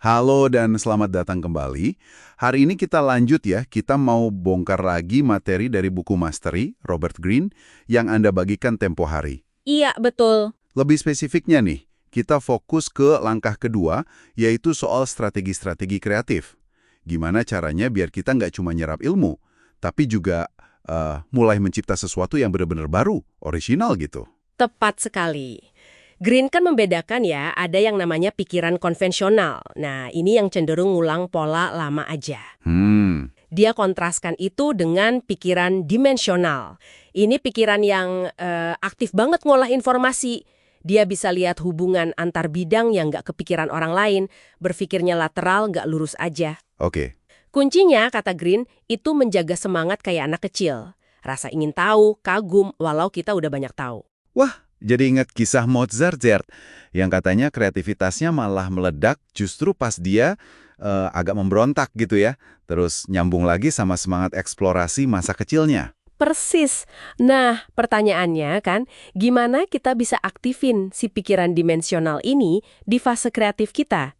Halo dan selamat datang kembali. Hari ini kita lanjut ya, kita mau bongkar lagi materi dari buku Mastery, Robert Greene, yang Anda bagikan tempo hari. Iya, betul. Lebih spesifiknya nih, kita fokus ke langkah kedua, yaitu soal strategi-strategi kreatif. Gimana caranya biar kita nggak cuma nyerap ilmu, tapi juga mulai mencipta sesuatu yang benar-benar baru, orisinal gitu. Tepat sekali. Green kan membedakan ya, ada yang namanya pikiran konvensional. Nah, ini yang cenderung ngulang pola lama aja. Dia kontraskan itu dengan pikiran dimensional. Ini pikiran yang aktif banget ngolah informasi. Dia bisa lihat hubungan antar bidang yang nggak kepikiran orang lain, berpikirnya lateral, nggak lurus aja. Oke. Kuncinya, kata Green, itu menjaga semangat kayak anak kecil. Rasa ingin tahu, kagum, walau kita udah banyak tahu. Wah, jadi ingat kisah Mozart yang katanya kreativitasnya malah meledak justru pas dia agak memberontak gitu ya. Terus nyambung lagi sama semangat eksplorasi masa kecilnya. Persis. Nah, pertanyaannya kan, gimana kita bisa aktifin si pikiran dimensional ini di fase kreatif kita?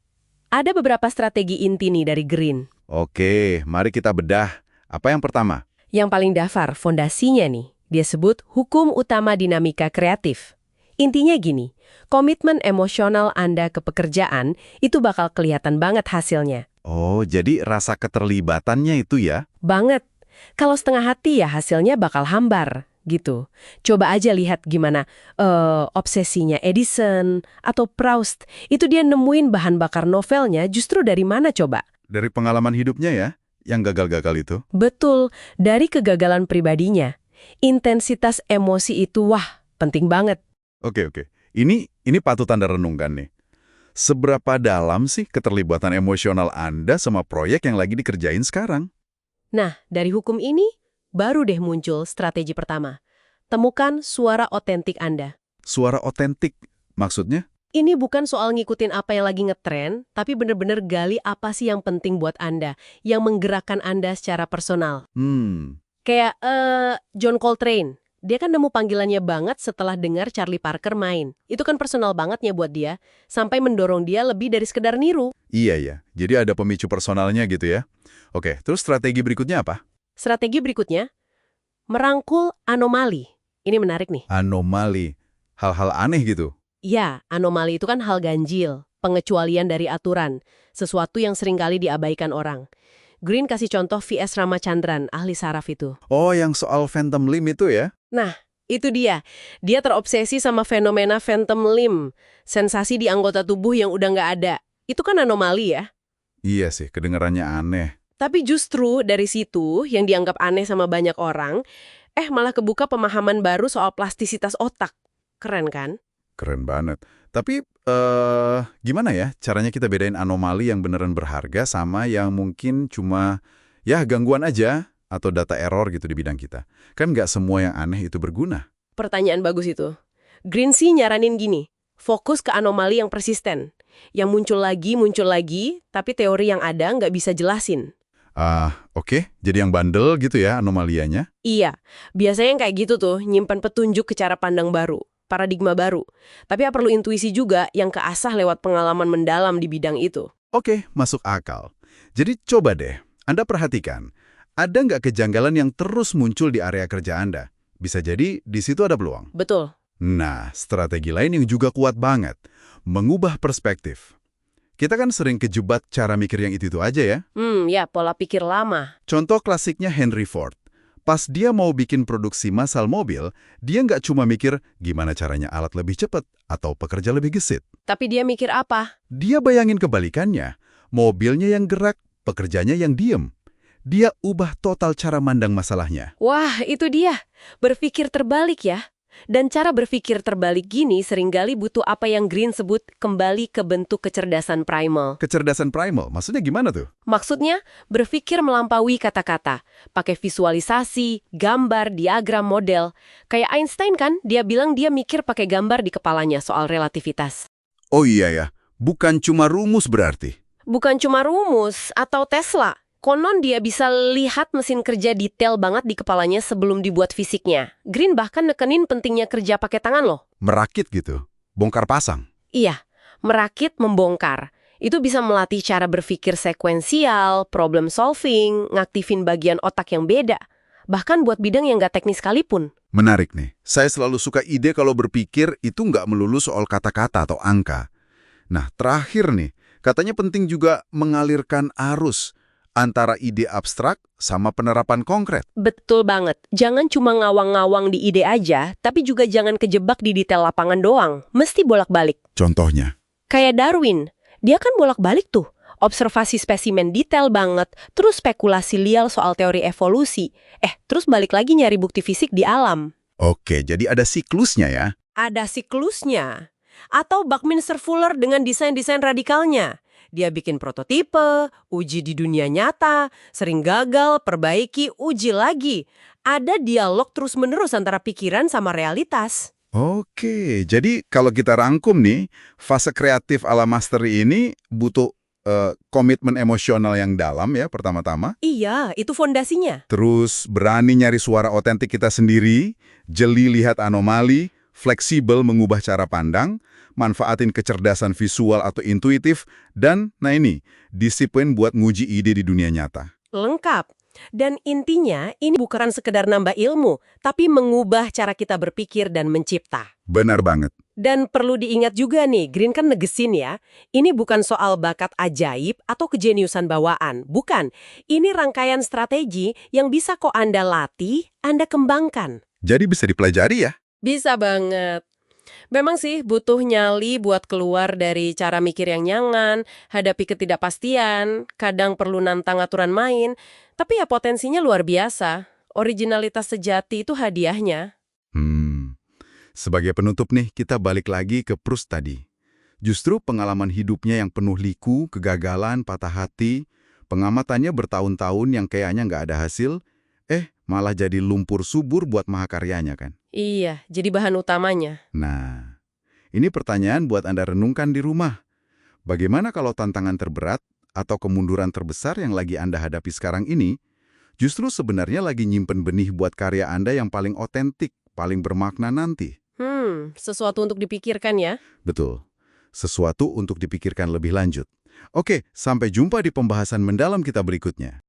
Ada beberapa strategi inti nih dari Green. Oke, mari kita bedah. Apa yang pertama? Yang paling dasar, fondasinya nih, dia sebut hukum utama dinamika kreatif. Intinya gini, komitmen emosional Anda ke pekerjaan itu bakal kelihatan banget hasilnya. Oh, jadi rasa keterlibatannya itu ya? Banget. Kalau setengah hati ya hasilnya bakal hambar, gitu. Coba aja lihat gimana obsesinya Edison atau Proust. Itu dia nemuin bahan bakar novelnya justru dari mana coba? Dari pengalaman hidupnya ya, yang gagal-gagal itu? Betul, dari kegagalan pribadinya. Intensitas emosi itu, wah, penting banget. Oke. Ini patut Anda renungkan nih. Seberapa dalam sih keterlibatan emosional Anda sama proyek yang lagi dikerjain sekarang? Nah, dari hukum ini, baru deh muncul strategi pertama. Temukan suara otentik Anda. Suara otentik, maksudnya? Ini bukan soal ngikutin apa yang lagi ngetren, tapi bener-bener gali apa sih yang penting buat Anda, yang menggerakkan Anda secara personal. Kayak John Coltrane, dia kan nemu panggilannya banget setelah dengar Charlie Parker main. Itu kan personal bangetnya buat dia, sampai mendorong dia lebih dari sekedar niru. Iya ya, jadi ada pemicu personalnya gitu ya. Oke, terus strategi berikutnya apa? Strategi berikutnya, merangkul anomali. Ini menarik nih. Anomali, hal-hal aneh gitu. Ya, anomali itu kan hal ganjil, pengecualian dari aturan, sesuatu yang seringkali diabaikan orang. Green kasih contoh V.S. Ramachandran, ahli saraf itu. Oh, yang soal phantom limb itu ya? Nah, itu dia. Dia terobsesi sama fenomena phantom limb, sensasi di anggota tubuh yang udah nggak ada. Itu kan anomali ya? Iya sih, kedengarannya aneh. Tapi justru dari situ, yang dianggap aneh sama banyak orang, malah kebuka pemahaman baru soal plastisitas otak. Keren kan? Keren banget. Tapi, gimana ya caranya kita bedain anomali yang beneran berharga sama yang mungkin cuma, ya gangguan aja atau data error gitu di bidang kita? Kan nggak semua yang aneh itu berguna. Pertanyaan bagus itu. Green sih nyaranin gini, fokus ke anomali yang persisten. Yang muncul lagi, tapi teori yang ada nggak bisa jelasin. Oke. Jadi yang bandel gitu ya anomalianya? Iya, biasanya yang kayak gitu tuh, nyimpan petunjuk ke cara pandang baru. Paradigma baru. Tapi ya perlu intuisi juga yang keasah lewat pengalaman mendalam di bidang itu. Oke, masuk akal. Jadi coba deh, Anda perhatikan. Ada nggak kejanggalan yang terus muncul di area kerja Anda? Bisa jadi di situ ada peluang. Betul. Nah, strategi lain yang juga kuat banget. Mengubah perspektif. Kita kan sering kejebak cara mikir yang itu aja ya. Ya pola pikir lama. Contoh klasiknya Henry Ford. Pas dia mau bikin produksi massal mobil, dia nggak cuma mikir gimana caranya alat lebih cepat atau pekerja lebih gesit. Tapi dia mikir apa? Dia bayangin kebalikannya. Mobilnya yang gerak, pekerjanya yang diem. Dia ubah total cara mandang masalahnya. Wah, itu dia. Berpikir terbalik ya. Dan cara berpikir terbalik gini seringkali butuh apa yang Green sebut kembali ke bentuk kecerdasan primal. Kecerdasan primal, maksudnya gimana tuh? Maksudnya, berpikir melampaui kata-kata, pakai visualisasi, gambar, diagram, model. Kayak Einstein kan, dia bilang dia mikir pakai gambar di kepalanya soal relativitas. Oh iya ya, bukan cuma rumus berarti. Bukan cuma rumus atau Tesla. Konon dia bisa lihat mesin kerja detail banget di kepalanya sebelum dibuat fisiknya. Green bahkan nekenin pentingnya kerja pakai tangan loh. Merakit gitu, bongkar pasang. Iya, merakit, membongkar. Itu bisa melatih cara berpikir sekuensial, problem solving, ngaktifin bagian otak yang beda. Bahkan buat bidang yang nggak teknis sekalipun. Menarik nih. Saya selalu suka ide kalau berpikir itu nggak melulu soal kata-kata atau angka. Nah, terakhir nih, katanya penting juga mengalirkan arus antara ide abstrak sama penerapan konkret. Betul banget. Jangan cuma ngawang-ngawang di ide aja, tapi juga jangan kejebak di detail lapangan doang. Mesti bolak-balik. Contohnya? Kayak Darwin. Dia kan bolak-balik tuh. Observasi spesimen detail banget, terus spekulasi liar soal teori evolusi. Terus balik lagi nyari bukti fisik di alam. Oke, jadi ada siklusnya ya? Ada siklusnya. Atau Buckminster-Fuller dengan desain-desain radikalnya. Dia bikin prototipe, uji di dunia nyata, sering gagal, perbaiki, uji lagi. Ada dialog terus-menerus antara pikiran sama realitas. Oke, jadi kalau kita rangkum nih, fase kreatif ala mastery ini butuh komitmen emosional yang dalam ya pertama-tama. Iya, itu fondasinya. Terus berani nyari suara otentik kita sendiri, jeli lihat anomali, fleksibel mengubah cara pandang, manfaatin kecerdasan visual atau intuitif, dan nah ini, disiplin buat nguji ide di dunia nyata. Lengkap. Dan intinya, ini bukan sekedar nambah ilmu, tapi mengubah cara kita berpikir dan mencipta. Benar banget. Dan perlu diingat juga nih, Green kan negesin ya, ini bukan soal bakat ajaib atau kejeniusan bawaan. Bukan, ini rangkaian strategi yang bisa kok Anda latih, Anda kembangkan. Jadi bisa dipelajari ya? Bisa banget. Memang sih butuh nyali buat keluar dari cara mikir yang nyangan, hadapi ketidakpastian, kadang perlu nantang aturan main, tapi ya potensinya luar biasa. Originalitas sejati itu hadiahnya. Sebagai penutup nih, kita balik lagi ke Proust tadi. Justru pengalaman hidupnya yang penuh liku, kegagalan, patah hati, pengamatannya bertahun-tahun yang kayaknya nggak ada hasil, malah jadi lumpur subur buat mahakaryanya kan? Iya, jadi bahan utamanya. Nah, ini pertanyaan buat Anda renungkan di rumah. Bagaimana kalau tantangan terberat atau kemunduran terbesar yang lagi Anda hadapi sekarang ini, justru sebenarnya lagi nyimpen benih buat karya Anda yang paling otentik, paling bermakna nanti? Sesuatu untuk dipikirkan ya. Betul. Sesuatu untuk dipikirkan lebih lanjut. Oke, sampai jumpa di pembahasan mendalam kita berikutnya.